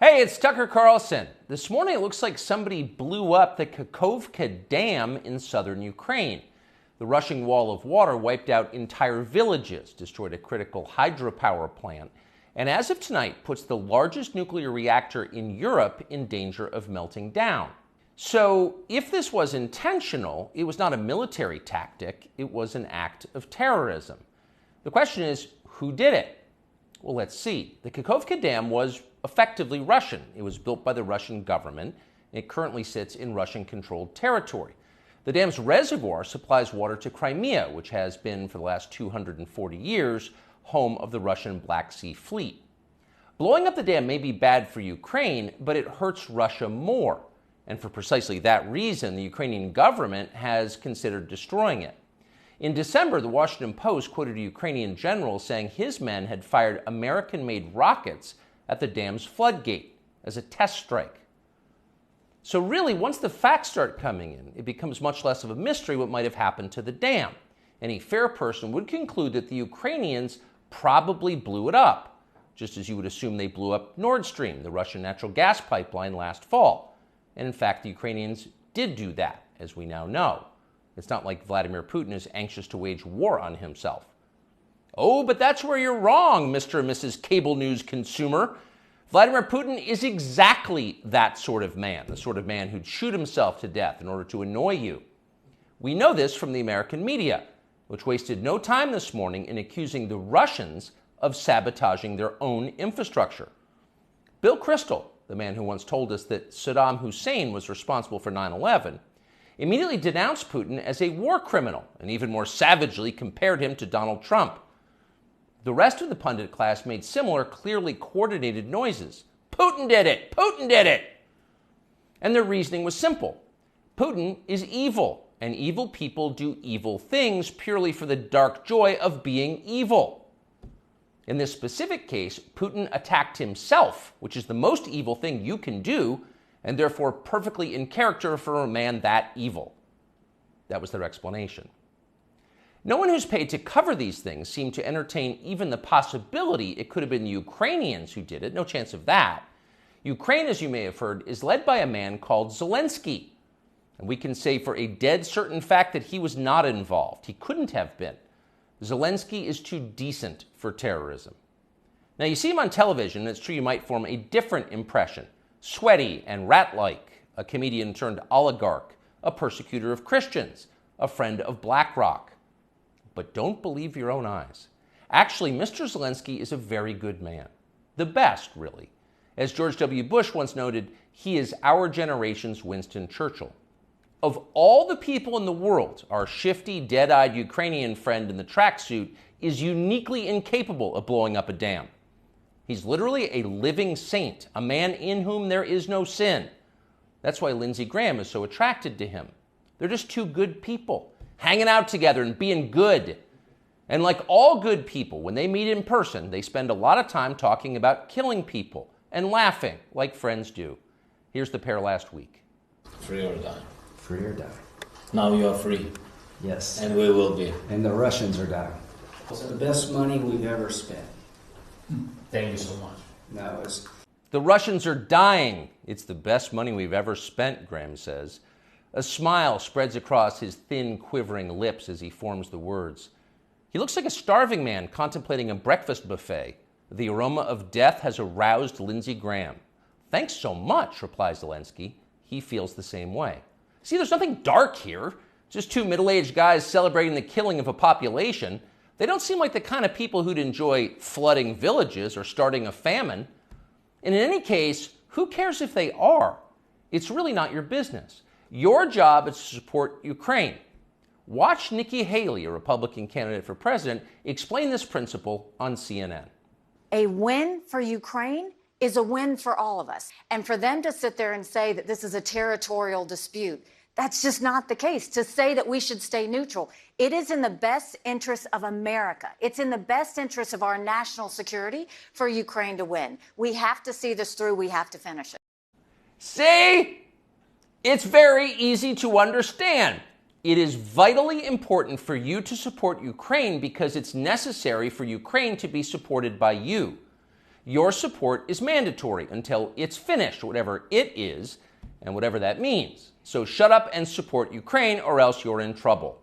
Hey, it's Tucker Carlson. This morning it looks like somebody blew up the Kakhovka Dam in southern Ukraine. The rushing wall of water wiped out entire villages, destroyed a critical hydropower plant, and as of tonight puts the largest nuclear reactor in Europe in danger of melting down. So if this was intentional, it was not a military tactic, it was an act of terrorism. The question is, who did it? Well, let's see. The Kakhovka Dam was effectively Russian. It was built by the Russian government. It currently sits in Russian-controlled territory. The dam's reservoir supplies water to Crimea, which has been, for the last 240 years, home of the Russian Black Sea Fleet. Blowing up the dam may be bad for Ukraine, but it hurts Russia more. And for precisely that reason, the Ukrainian government has considered destroying it. In December, the Washington Post quoted a Ukrainian general saying his men had fired American-made rockets at the dam's floodgate as a test strike. So really, once the facts start coming in, it becomes much less of a mystery what might have happened to the dam. Any fair person would conclude that the Ukrainians probably blew it up, just as you would assume they blew up Nord Stream, the Russian natural gas pipeline, last fall. And in fact, the Ukrainians did do that, as we now know. It's not like Vladimir Putin is anxious to wage war on himself. Oh, but that's where you're wrong, Mr. and Mrs. Cable News consumer. Vladimir Putin is exactly that sort of man, the sort of man who'd shoot himself to death in order to annoy you. We know this from the American media, which wasted no time this morning in accusing the Russians of sabotaging their own infrastructure. Bill Kristol, the man who once told us that Saddam Hussein was responsible for 9/11, immediately denounced Putin as a war criminal and even more savagely compared him to Donald Trump. The rest of the pundit class made similar, clearly coordinated noises. Putin did it! Putin did it! And their reasoning was simple. Putin is evil, and evil people do evil things purely for the dark joy of being evil. In this specific case, Putin attacked himself, which is the most evil thing you can do, and therefore perfectly in character for a man that evil. That was their explanation. No one who's paid to cover these things seemed to entertain even the possibility it could have been the Ukrainians who did it. No chance of that. Ukraine, as you may have heard, is led by a man called Zelensky. And we can say for a dead certain fact that he was not involved. He couldn't have been. Zelensky is too decent for terrorism. Now, you see him on television, and it's true you might form a different impression. Sweaty and rat-like, a comedian turned oligarch, a persecutor of Christians, a friend of BlackRock. But don't believe your own eyes. Actually, Mr. Zelensky is a very good man. The best, really. As George W. Bush once noted, he is our generation's Winston Churchill. Of all the people in the world, our shifty, dead-eyed Ukrainian friend in the tracksuit is uniquely incapable of blowing up a dam. He's literally a living saint, a man in whom there is no sin. That's why Lindsey Graham is so attracted to him. They're just two good people, hanging out together and being good. And like all good people, when they meet in person, they spend a lot of time talking about killing people and laughing like friends do. Here's the pair last week. Free or die. Free or die. Now you are free. Yes. And we will be. And the Russians are dying. It's the best money we've ever spent. Thank you so much. No, it's... The Russians are dying. It's the best money we've ever spent, Graham says. A smile spreads across his thin, quivering lips as he forms the words. He looks like a starving man contemplating a breakfast buffet. The aroma of death has aroused Lindsey Graham. Thanks so much, replies Zelensky. He feels the same way. See, there's nothing dark here. Just two middle-aged guys celebrating the killing of a population. They don't seem like the kind of people who'd enjoy flooding villages or starting a famine. And in any case, who cares if they are? It's really not your business. Your job is to support Ukraine. Watch Nikki Haley, a Republican candidate for president, explain this principle on CNN. A win for Ukraine is a win for all of us. And for them to sit there and say that this is a territorial dispute, that's just not the case. To say that we should stay neutral, it is in the best interest of America. It's in the best interest of our national security for Ukraine to win. We have to see this through. We have to finish it. See? It's very easy to understand. It is vitally important for you to support Ukraine because it's necessary for Ukraine to be supported by you. Your support is mandatory until it's finished, whatever it is, and whatever that means. So shut up and support Ukraine, or else you're in trouble.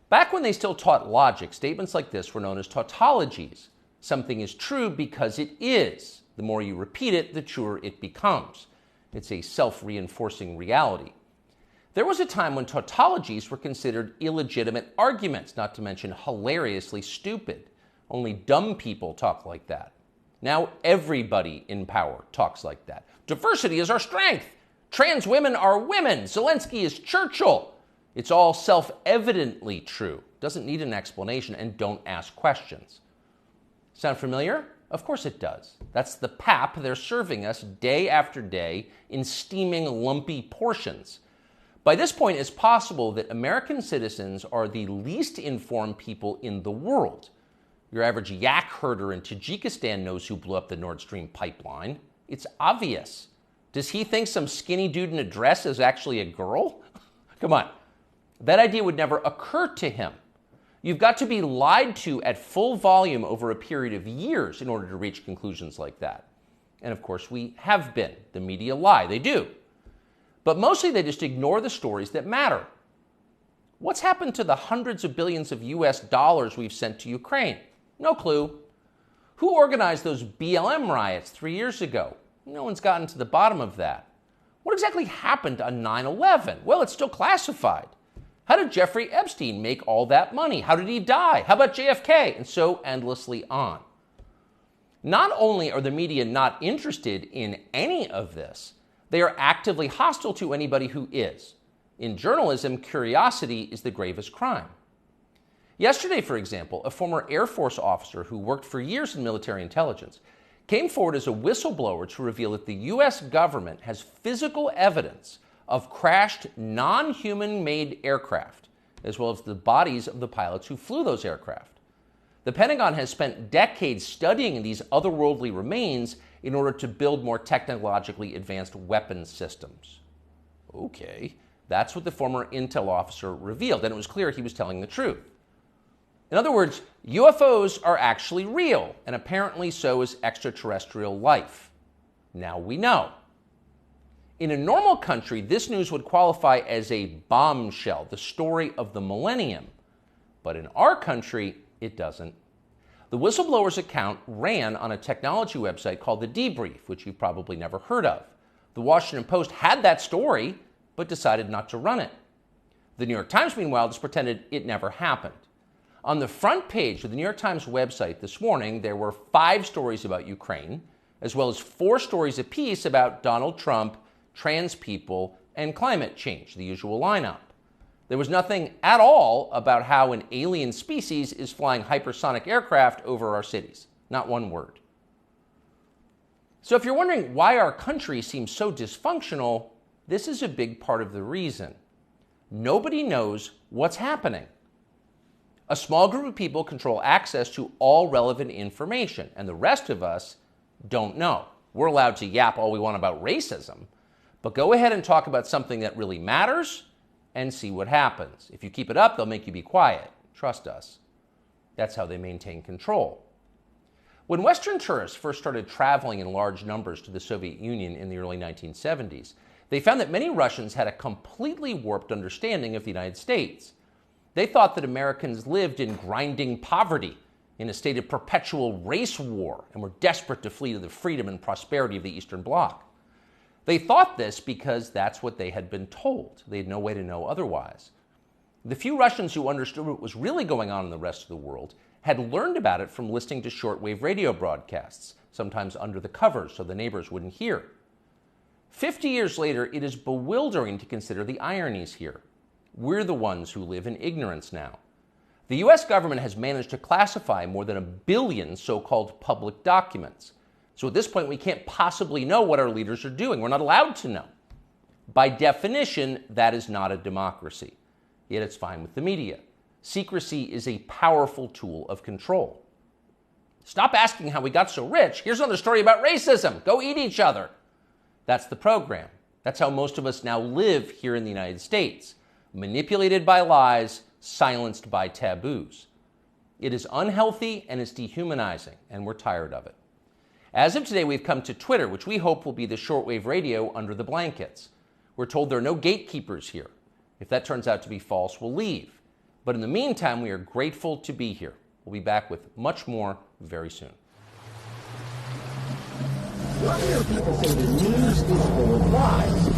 Back when they still taught logic, statements like this were known as tautologies. Something is true because it is. The more you repeat it, the truer it becomes. It's a self-reinforcing reality. There was a time when tautologies were considered illegitimate arguments, not to mention hilariously stupid. Only dumb people talk like that. Now everybody in power talks like that. Diversity is our strength. Trans women are women. Zelensky is Churchill. It's all self-evidently true. Doesn't need an explanation, and don't ask questions. Sound familiar? Of course it does. That's the pap they're serving us day after day in steaming, lumpy portions. By this point, it's possible that American citizens are the least informed people in the world. Your average yak herder in Tajikistan knows who blew up the Nord Stream pipeline. It's obvious. Does he think some skinny dude in a dress is actually a girl? Come on. That idea would never occur to him. You've got to be lied to at full volume over a period of years in order to reach conclusions like that. And of course, we have been. The media lie. They do. But mostly they just ignore the stories that matter. What's happened to the hundreds of billions of US dollars we've sent to Ukraine? No clue. Who organized those BLM riots 3 years ago? No one's gotten to the bottom of that. What exactly happened on 9/11? Well, it's still classified. How did Jeffrey Epstein make all that money? How did he die? How about JFK? And so endlessly on. Not only are the media not interested in any of this, they are actively hostile to anybody who is. In journalism, curiosity is the gravest crime. Yesterday, for example, a former Air Force officer who worked for years in military intelligence came forward as a whistleblower to reveal that the U.S. government has physical evidence of crashed non-human-made aircraft, as well as the bodies of the pilots who flew those aircraft. The Pentagon has spent decades studying these otherworldly remains in order to build more technologically advanced weapons systems. Okay, that's what the former intel officer revealed, and it was clear he was telling the truth. In other words, UFOs are actually real, and apparently so is extraterrestrial life. Now we know. In a normal country, this news would qualify as a bombshell, the story of the millennium. But in our country, it doesn't. The whistleblower's account ran on a technology website called The Debrief, which you've probably never heard of. The Washington Post had that story, but decided not to run it. The New York Times, meanwhile, just pretended it never happened. On the front page of the New York Times website this morning, there were 5 stories about Ukraine, as well as 4 stories apiece about Donald Trump, trans people, and climate change, the usual lineup. There was nothing at all about how an alien species is flying hypersonic aircraft over our cities. Not one word. So if you're wondering why our country seems so dysfunctional, this is a big part of the reason. Nobody knows what's happening. A small group of people control access to all relevant information, and the rest of us don't know. We're allowed to yap all we want about racism, but go ahead and talk about something that really matters and see what happens. If you keep it up, they'll make you be quiet. Trust us. That's how they maintain control. When Western tourists first started traveling in large numbers to the Soviet Union in the early 1970s, they found that many Russians had a completely warped understanding of the United States. They thought that Americans lived in grinding poverty, in a state of perpetual race war, and were desperate to flee to the freedom and prosperity of the Eastern Bloc. They thought this because that's what they had been told. They had no way to know otherwise. The few Russians who understood what was really going on in the rest of the world had learned about it from listening to shortwave radio broadcasts, sometimes under the covers so the neighbors wouldn't hear. 50 years later, it is bewildering to consider the ironies here. We're the ones who live in ignorance now. The US government has managed to classify more than 1 billion so-called public documents. So at this point, we can't possibly know what our leaders are doing. We're not allowed to know. By definition, that is not a democracy. Yet it's fine with the media. Secrecy is a powerful tool of control. Stop asking how we got so rich. Here's another story about racism. Go eat each other. That's the program. That's how most of us now live here in the United States. Manipulated by lies, silenced by taboos. It is unhealthy and it's dehumanizing, and we're tired of it. As of today, we've come to Twitter, which we hope will be the shortwave radio under the blankets. We're told there are no gatekeepers here. If that turns out to be false, we'll leave. But in the meantime, we are grateful to be here. We'll be back with much more very soon. What do people say the news is full of lies?